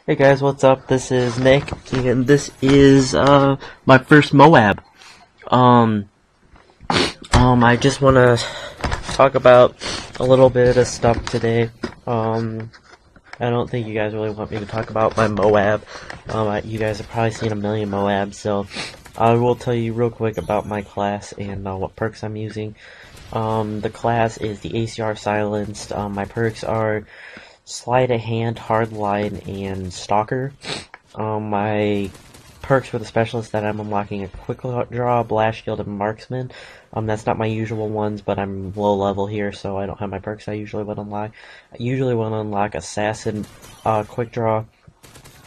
Hey guys, what's up? This is Nick, and this is my first MOAB. Um, I just want to talk about a little bit of stuff today. I don't think you guys really want me to talk about my MOAB. You guys have probably seen a million MOABs, so I will tell you real quick about my class and what perks I'm using. The class is the ACR Silenced. My perks are Sleight of Hand, Hardline, and Stalker. My perks for the specialist that I'm unlocking are Quick Draw, Blast Shield, and Marksman. That's not my usual ones, but I'm low level here, so I don't have my perks I usually would unlock. I usually want to unlock Assassin, Quick Draw,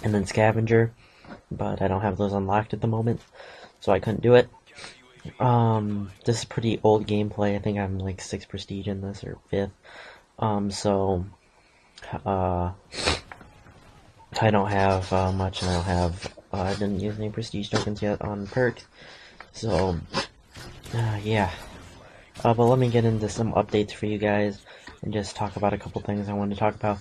and then Scavenger, but I don't have those unlocked at the moment, so I couldn't do it. This is pretty old gameplay. I think I'm like 6th prestige in this, or 5th. So I don't have much, and I didn't use any prestige tokens yet on perks, so yeah. But let me get into some updates for you guys and just talk about a couple things I wanted to talk about.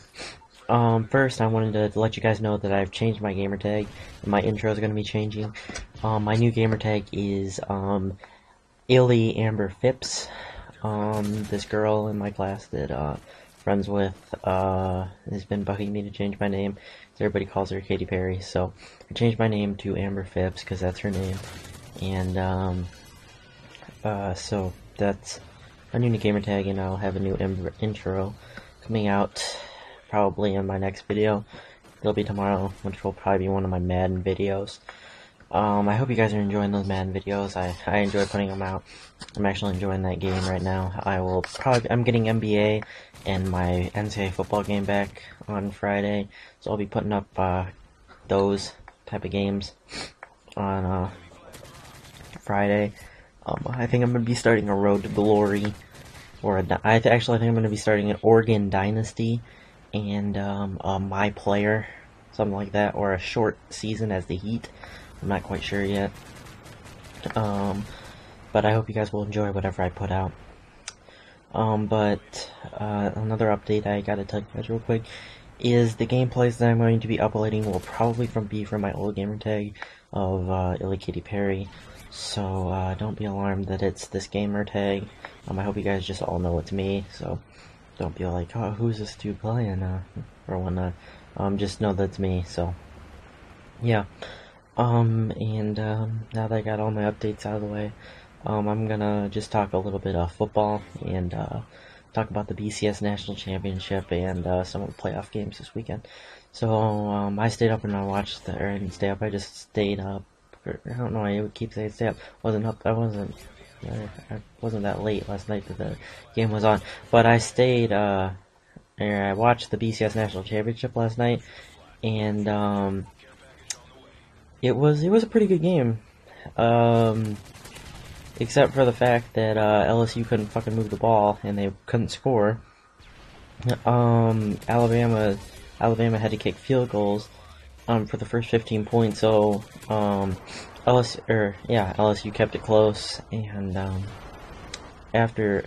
First, I wanted to let you guys know that I've changed my gamertag, and my intro is going to be changing. My new gamertag is Illy Amber Phipps. This girl in my class that friends with has been bugging me to change my name. So everybody calls her Katy Perry, so I changed my name to Amber Phipps because that's her name. And so that's a new gamertag, and I'll have a new intro coming out probably in my next video. It'll be tomorrow, which will probably be one of my Madden videos. I hope you guys are enjoying those Madden videos. I enjoy putting them out. I'm actually enjoying that game right now. I'm getting NBA and my NCAA football game back on Friday, so I'll be putting up those type of games on Friday. I think I'm going to be starting a Road to Glory, or I actually think I'm going to be starting an Oregon Dynasty and My Player, something like that, or a short season as the Heat. I'm not quite sure yet, but I hope you guys will enjoy whatever I put out. But another update I gotta tell you guys real quick is the gameplays that I'm going to be uploading will probably be from my old gamertag of Illy Katy Perry, so don't be alarmed that it's this gamertag. I hope you guys just all know it's me, so don't be like, oh, who's this dude playing, or whatnot. Just know that's me, so yeah. Now that I got all my updates out of the way, I'm gonna just talk a little bit of football and talk about the BCS National Championship and some of the playoff games this weekend. So I stayed up and I watched I didn't stay up. I just stayed up. I don't know. I would keep saying stay up. Wasn't up. I wasn't that late last night that the game was on. But I stayed. I watched the BCS National Championship last night, and it was a pretty good game. Except for the fact that LSU couldn't fucking move the ball and they couldn't score. Alabama had to kick field goals for the first 15 points, so LSU kept it close, and after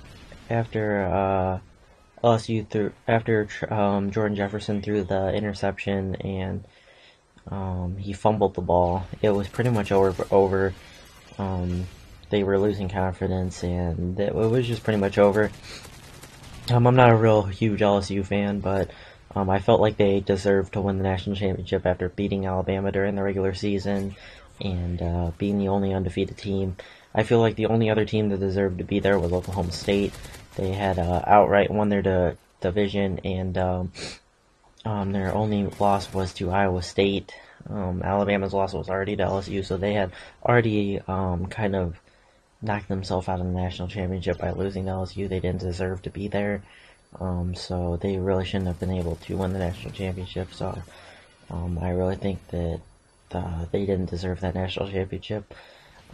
Jordan Jefferson threw the interception and he fumbled the ball, it was pretty much over. They were losing confidence, and it was just pretty much over. I'm not a real huge LSU fan, but I felt like they deserved to win the national championship after beating Alabama during the regular season and being the only undefeated team. I feel like the only other team that deserved to be there was Oklahoma State. They had outright won their division, and their only loss was to Iowa State. Alabama's loss was already to LSU, so they had already kind of knocked themselves out of the national championship by losing to LSU. They didn't deserve to be there, so they really shouldn't have been able to win the national championship. So I really think that they didn't deserve that national championship,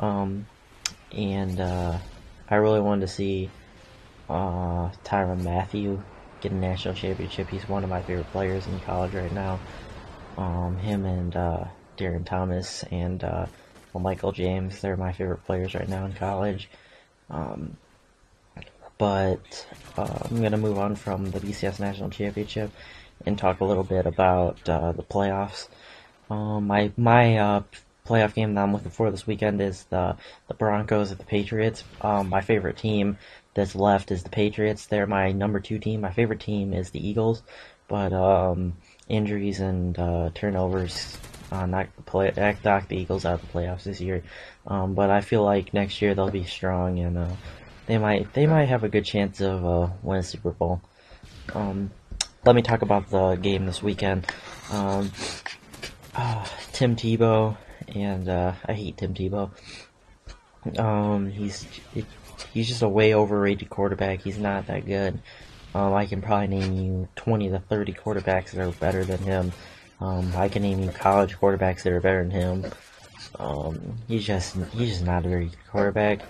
and I really wanted to see Tyrann Mathieu get a national championship. He's one of my favorite players in college right now. Him and Darren Thomas and Michael James, they're my favorite players right now in college. But I'm going to move on from the BCS National Championship and talk a little bit about the playoffs. My playoff game that I'm looking for this weekend is the Broncos at the Patriots. My favorite team that's left is the Patriots. They're my number 2 team. My favorite team is the Eagles, but injuries and turnovers knocked the Eagles out of the playoffs this year. But I feel like next year they'll be strong, and they might have a good chance of winning a Super Bowl. Let me talk about the game this weekend. Tim Tebow, and I hate Tim Tebow. He's just a way overrated quarterback. He's not that good. I can probably name you 20 to 30 quarterbacks that are better than him. I can name you college quarterbacks that are better than him. He's just not a very good quarterback.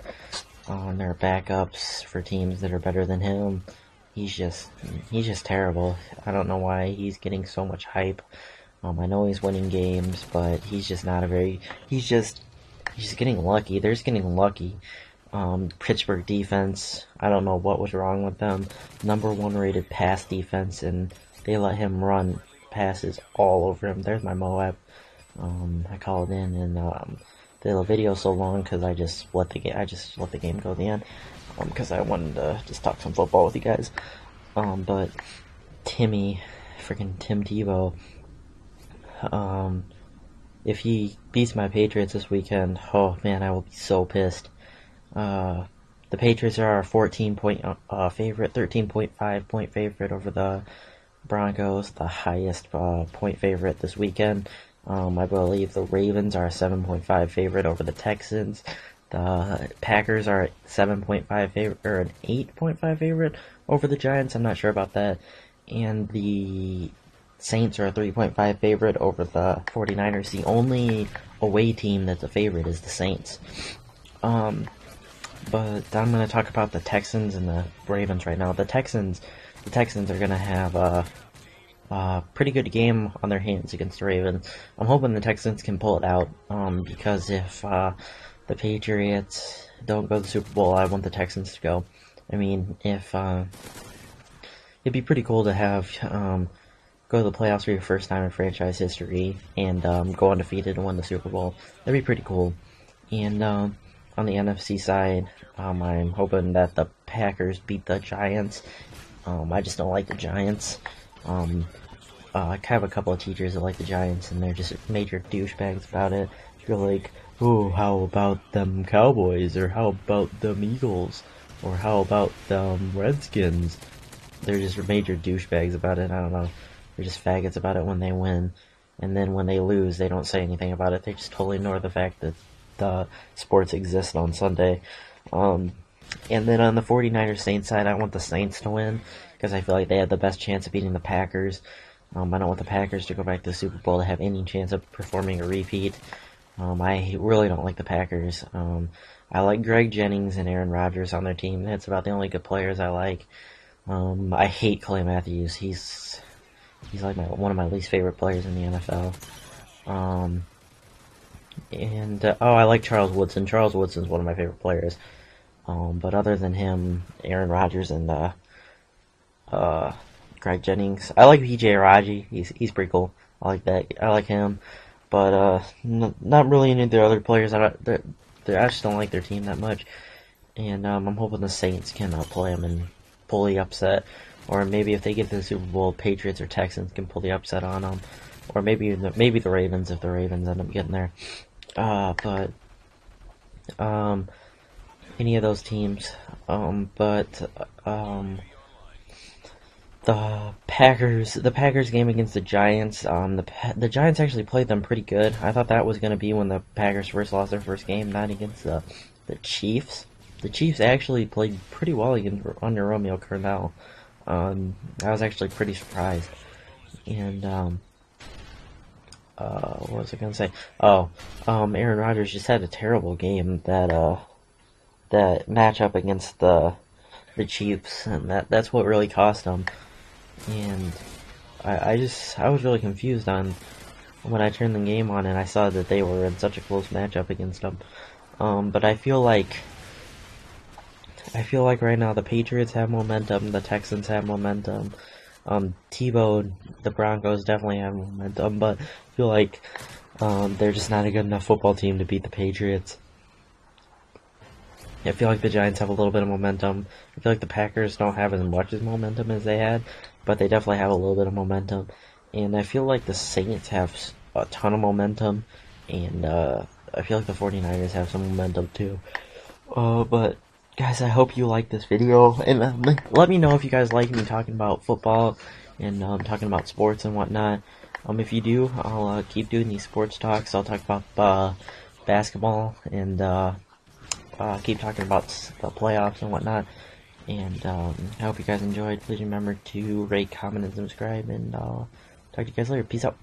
There are backups for teams that are better than him. He's just terrible. I don't know why he's getting so much hype. I know he's winning games, but he's just not a very. He's getting lucky. They're just getting lucky. Pittsburgh defense, I don't know what was wrong with them. Number 1 rated pass defense, and they let him run passes all over him. There's my MOAB. I called in, and the video so long because I just let the game go to the end. Because I wanted to just talk some football with you guys. But freaking Tim Tebow. If he beats my Patriots this weekend, oh man, I will be so pissed. The Patriots are a 14-point favorite, 13.5 point favorite over the Broncos, the highest point favorite this weekend. I believe the Ravens are a 7.5 favorite over the Texans. The Packers are a 7.5 favorite, or an 8.5 favorite over the Giants. I'm not sure about that. And the Saints are a 3.5 favorite over the 49ers. The only away team that's a favorite is the Saints. But I'm going to talk about the Texans and the Ravens right now. The Texans are going to have a pretty good game on their hands against the Ravens. I'm hoping the Texans can pull it out, because if the Patriots don't go to the Super Bowl, I want the Texans to go. I mean, if it'd be pretty cool to have go to the playoffs for your first time in franchise history and go undefeated and win the Super Bowl. That'd be pretty cool. And on the NFC side, I'm hoping that the Packers beat the Giants. I just don't like the Giants. I have a couple of teachers that like the Giants, and they're just major douchebags about it. You're like, oh, how about them Cowboys, or how about them Eagles, or how about them Redskins? They're just major douchebags about it. I don't know. They're just faggots about it when they win, and then when they lose, they don't say anything about it. They just totally ignore the fact that the sports exist on Sunday. And then on the 49ers Saints side, I want the Saints to win, because I feel like they have the best chance of beating the Packers. I don't want the Packers to go back to the Super Bowl to have any chance of performing a repeat. I really don't like the Packers. I like Greg Jennings and Aaron Rodgers on their team. That's about the only good players I like. I hate Clay Matthews. He's like one of my least favorite players in the NFL. I like Charles Woodson. Charles Woodson's one of my favorite players. But other than him, Aaron Rodgers and Greg Jennings. I like PJ Raji. He's pretty cool. I like that. I like him. But not really any of the other players. I just don't like their team that much. And I'm hoping the Saints can play them and pull the upset. Or maybe if they get to the Super Bowl, Patriots or Texans can pull the upset on them. Or maybe the Ravens if the Ravens end up getting there. But any of those teams. The Packers game against the Giants, the Giants actually played them pretty good. I thought that was going to be when the Packers first lost their first game, not against the Chiefs. The Chiefs actually played pretty well under Romeo Crennel. I was actually pretty surprised. And, what was I going to say? Aaron Rodgers just had a terrible game. That matchup against the Chiefs, and that's what really cost him. And I was really confused on when I turned the game on and I saw that they were in such a close matchup against them. But I feel like right now the Patriots have momentum, the Texans have momentum, Tebow, the Broncos definitely have momentum, but I feel like they're just not a good enough football team to beat the Patriots. I feel like the Giants have a little bit of momentum. I feel like the Packers don't have as much as momentum as they had, but they definitely have a little bit of momentum. And I feel like the Saints have a ton of momentum, and I feel like the 49ers have some momentum too. But guys, I hope you like this video, and let me know if you guys like me talking about football and talking about sports and whatnot. If you do, I'll keep doing these sports talks. I'll talk about basketball and keep talking about the playoffs and whatnot. And I hope you guys enjoyed. Please remember to rate, comment, and subscribe. And I'll talk to you guys later. Peace out.